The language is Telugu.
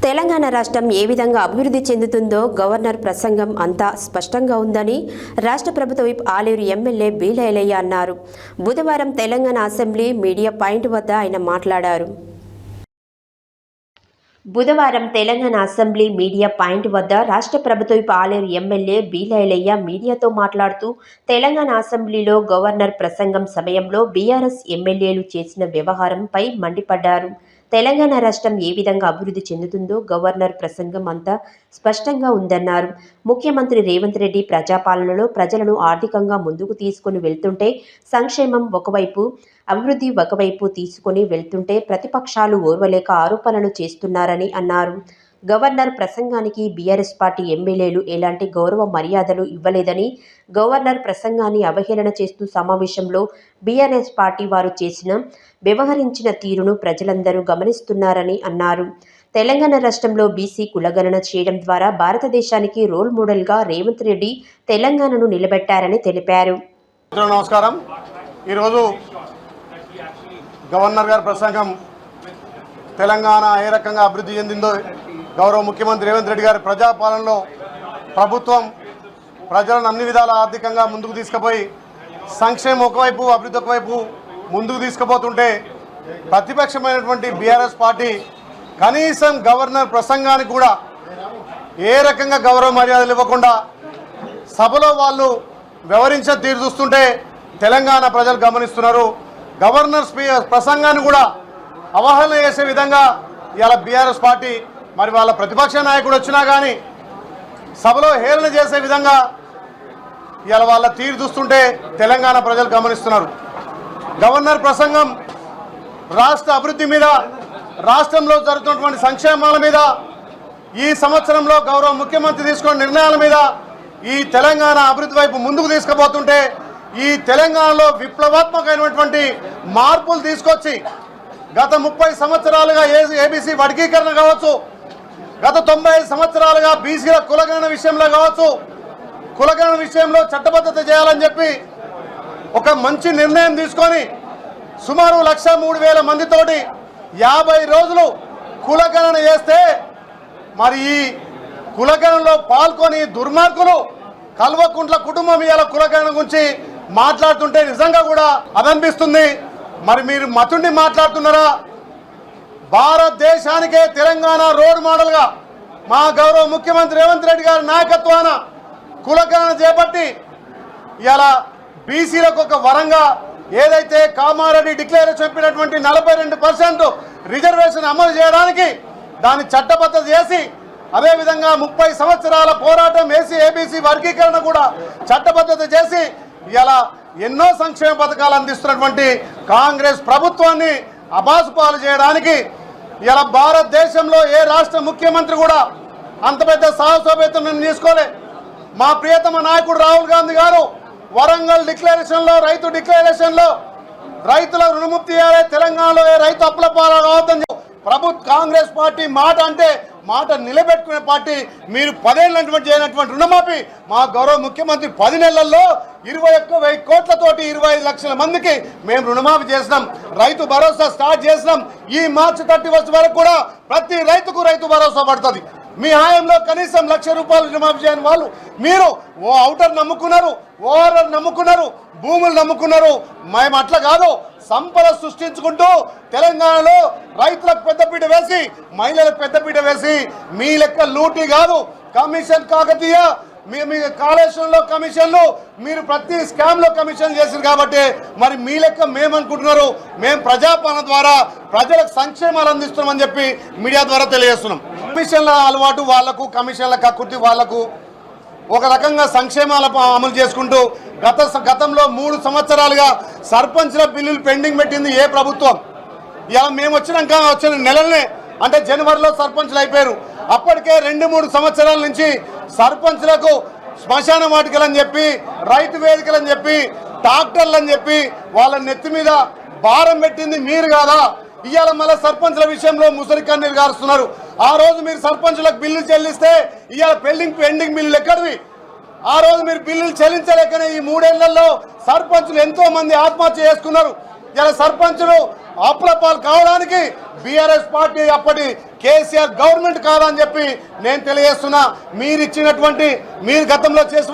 తెలంగాణ రాష్ట్రం ఏ విధంగా అభివృద్ధి చెందుతుందో గవర్నర్ ప్రసంగం అంతా స్పష్టంగా ఉందని రాష్ట్ర ప్రభుత్వ విప్ ఆలేరు ఎమ్మెల్యే బీలైలయ్య అన్నారు. బుధవారం తెలంగాణ అసెంబ్లీ మీడియా పాయింట్ వద్ద ఆయన మాట్లాడారు. బుధవారం తెలంగాణ అసెంబ్లీ మీడియా పాయింట్ వద్ద రాష్ట్ర ప్రభుత్వ విప్ ఆలేరు ఎమ్మెల్యే బీలైలయ్య మీడియాతో మాట్లాడుతూ తెలంగాణ అసెంబ్లీలో గవర్నర్ ప్రసంగం సమయంలో బీఆర్ఎస్ ఎమ్మెల్యేలు చేసిన వ్యవహారంపై మండిపడ్డారు. తెలంగాణ రాష్ట్రం ఏ విధంగా అభివృద్ధి చెందుతుందో గవర్నర్ ప్రసంగం అంతా స్పష్టంగా ఉందన్నారు. ముఖ్యమంత్రి రేవంత్ రెడ్డి ప్రజాపాలనలో ప్రజలను ఆర్థికంగా ముందుకు తీసుకుని వెళ్తుంటే, సంక్షేమం ఒకవైపు, అభివృద్ధి ఒకవైపు తీసుకుని వెళ్తుంటే ప్రతిపక్షాలు ఓర్వలేక ఆరోపణలు చేస్తున్నారని అన్నారు. గవర్నర్ ప్రసంగానికి బీఆర్ఎస్ పార్టీ ఎమ్మెల్యేలు ఎలాంటి గౌరవ మర్యాదలు ఇవ్వలేదని, గవర్నర్ ప్రసంగాన్ని అవహేళన చేస్తూ సమావేశంలో బీఆర్ఎస్ పార్టీ వారు వ్యవహరించిన తీరును ప్రజలందరూ గమనిస్తున్నారని అన్నారు. తెలంగాణ రాష్ట్రంలో బీసీ కులగణన చేయడం ద్వారా భారతదేశానికి రోల్ మోడల్గా రేవంత్ రెడ్డి తెలంగాణను నిలబెట్టారని తెలిపారు. నమస్కారం. ఈరోజు గవర్నర్ గారి ప్రసంగం తెలంగాణ ఏ రకంగా అభివృద్ధి చెందిందో, గౌరవ ముఖ్యమంత్రి రేవంత్ రెడ్డి గారి ప్రజాపాలనలో ప్రభుత్వం ప్రజలను అన్ని విధాల ఆర్థికంగా ముందుకు తీసుకుపోయి సంక్షేమం ఒకవైపు, అభివృద్ధి ఒకవైపు ముందుకు తీసుకుపోతుంటే ప్రతిపక్షమైనటువంటి బీఆర్ఎస్ పార్టీ కనీసం గవర్నర్ ప్రసంగానికి కూడా ఏ రకంగా గౌరవ మర్యాదలు ఇవ్వకుండా సభలో వాళ్ళు వ్యవహరించే తీరు చూస్తుంటే తెలంగాణ ప్రజలు గమనిస్తున్నారు. గవర్నర్ ప్రసంగాన్ని కూడా అవహేళన చేసే విధంగా ఇలా బీఆర్ఎస్ పార్టీ మరి వాళ్ళ ప్రతిపక్ష నాయకుడు వచ్చినా కానీ సభలో హేళన చేసే విధంగా ఇలా వాళ్ళ తీరు చూస్తుంటే తెలంగాణ ప్రజలు గమనిస్తున్నారు. గవర్నర్ ప్రసంగం రాష్ట్ర అభివృద్ధి మీద, రాష్ట్రంలో జరుగుతున్నటువంటి సంక్షేమాల మీద, ఈ సంవత్సరంలో గౌరవ ముఖ్యమంత్రి తీసుకున్న నిర్ణయాల మీద ఈ తెలంగాణ అభివృద్ధి వైపు ముందుకు తీసుకుపోతుంటే ఈ తెలంగాణలో విప్లవాత్మకమైనటువంటి మార్పులు తీసుకొచ్చి గత 30 సంవత్సరాలుగా ఏబీసీ వర్గీకరణ కావచ్చు, గత 95 సంవత్సరాలుగా బీసీల కులగణన విషయంలో కావచ్చు, కులగణన విషయంలో చట్టబద్ధత చేయాలని చెప్పి ఒక మంచి నిర్ణయం తీసుకొని సుమారు 1,03,000 మందితోటి 50 రోజులు కులగణన చేస్తే మరి ఈ కులగణనలో పాల్గొని దుర్మార్గులు కల్వకుంట్ల కుటుంబం ఇలా కులగణన గురించి మాట్లాడుతుంటే నిజంగా కూడా అదనిపిస్తుంది. మరి మీరు మతుండి మాట్లాడుతున్నారా? భారతదేశానికే తెలంగాణ రోడ్ మోడల్గా మా గౌరవ ముఖ్యమంత్రి రేవంత్ రెడ్డి గారి నాయకత్వాన కులగణన చేపట్టి ఇలా బీసీలకు ఒక వరంగా ఏదైతే కామారెడ్డి డిక్లేరేషన్ చెప్పినటువంటి 42% రిజర్వేషన్ అమలు చేయడానికి దాన్ని చట్టబద్ధత చేసి, అదేవిధంగా 30 సంవత్సరాల పోరాటం ఏబీసీ వర్గీకరణ కూడా చట్టబద్ధత చేసి ఇలా ఎన్నో సంక్షేమ పథకాలు అందిస్తున్నటువంటి కాంగ్రెస్ ప్రభుత్వాన్ని అబాసుపాలు చేయడానికి ఇలా భారతదేశంలో ఏ రాష్ట్ర ముఖ్యమంత్రి కూడా అంత పెద్ద సాహసోపేతం తీసుకోలే. మా ప్రియతమ నాయకుడు రాహుల్ గాంధీ గారు వరంగల్ డిక్లరేషన్లో, రైతు డిక్లరేషన్లో రైతుల రుణముక్తి చేయాలి, తెలంగాణలో ఏ రైతు అప్పుల పాలు కావద్దని కాంగ్రెస్ పార్టీ మాట అంటే మాట నిలబెట్టుకునే పార్టీ. మీరు 10 ఏళ్ళటువంటి చేయనటువంటి రుణమాఫీ మా గౌరవ ముఖ్యమంత్రి 10 నెలల్లో 21,000 కోట్లతోటి 25 లక్షల మందికి మేము రుణమాఫీ చేసినాం. రైతు భరోసా స్టార్ట్ చేసినాం. ఈ మార్చి 31 వరకు కూడా ప్రతి రైతుకు రైతు భరోసా పడుతుంది. మీ హాయంలో కనీసం ₹1,00,000 రుణమాఫీ చేయని వాళ్ళు మీరు ఓ ఔటర్ నమ్ముకున్నారు, ఓఆర్ఆర్ నమ్ముకున్నారు, భూములు నమ్ముకున్నారు. మేము అట్లా కాదు, సంపద సృష్టించుకుంటూ తెలంగాణలో రైతులకు పెద్దపీట వేసి, మహిళలకు పెద్దపీట వేసి, మీ లెక్క లూటీ కాదు, కమిషన్ కాకతీయ, మీ కాళేశ్వరంలో కమిషన్లు, మీరు ప్రతి స్కామ్లో కమిషన్ చేశారు కాబట్టి మరి మీ లెక్క మేమనుకుంటున్నారు మేము ప్రజాపాలన ద్వారా ప్రజలకు సంక్షేమాలు అందిస్తున్నామని చెప్పి మీడియా ద్వారా తెలియజేస్తున్నాం. కమిషన్ల అలవాటు వాళ్లకు, కమిషన్ల కక్కుర్తి వాళ్లకు, ఒక రకంగా సంక్షేమాల అమలు చేసుకుంటూ గతంలో 3 సంవత్సరాలుగా సర్పంచ్ల బిల్లులు పెండింగ్ పెట్టింది ఏ ప్రభుత్వం? ఇలా మేము వచ్చిన నెలలనే అంటే జనవరిలో సర్పంచ్లు అయిపోయారు. అప్పటికే 2-3 సంవత్సరాల నుంచి సర్పంచ్లకు శ్మశాన వాటికలని చెప్పి, రైతు వేదికలని చెప్పి, ట్రాక్టర్లని చెప్పి వాళ్ళ నెత్తి మీద భారం పెట్టింది మీరు కాదా? ఇవాళ మళ్ళీ సర్పంచ్ల విషయంలో ముసలి కన్నీరు గారుస్తున్నారు. ఆ రోజు మీరు సర్పంచులకు బిల్లులు చెల్లిస్తే ఇవాళ పెండింగ్ బిల్లులు ఎక్కడివి? ఆ రోజు మీరు బిల్లులు చెల్లించలేకనే ఈ 3 ఏళ్లలో సర్పంచులు ఎంతో మంది ఆత్మహత్య చేసుకున్నారు. ఇలా సర్పంచులు అప్పుల పాలు కావడానికి బీఆర్ఎస్ పార్టీ అప్పటి కేసీఆర్ గవర్నమెంట్ కాదని చెప్పి నేను తెలియజేస్తున్నా. మీరు గతంలో చేసిన